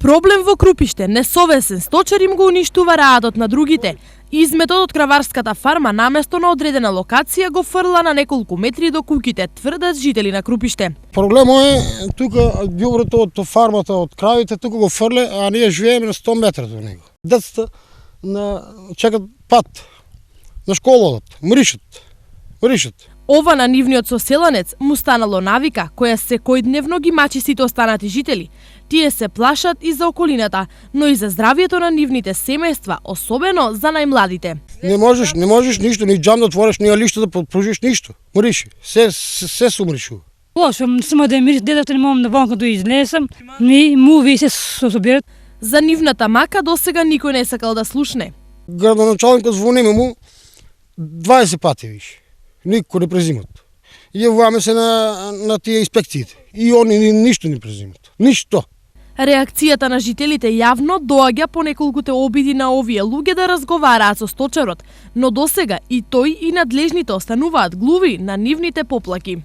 Проблем во Крупиште, несовесен сточар им го уништува раадот на другите. Изметот од краварската фарма наместо на одредена локација го фрла на неколку метри до куќите, тврдат жители на Крупиште. Проблемот е тука ѓуброто од фармата од кравите тука го фрле, а ние живееме на 100 метра до него. Децата чекат пат на школа, мришат. Ова на нивниот соселанец му станало навика, која секојдневно ги мачи сите останати жители. Тие се плашат и за околината, но и за здравието на нивните семејства, особено за најмладите. Не можеш ништо, ни џам да отвориш, ни лишто да пружиш ништо. Мриши, се се умришува. Лошо, само да мириш, дедото не можам навонка да излезам, ни муви се собират. За нивната мака досега никој не сакал да слушне. Градоначалникот звониме му 20 пати више. Никој не презимат. Јавуваме се на тие инспекциите. И они ништо не презимат. Ништо. Реакцијата на жителите јавно доаѓа по неколкуте обиди на овие луѓе да разговараат со сточарот, но досега и тој и надлежните остануваат глуви на нивните поплаки.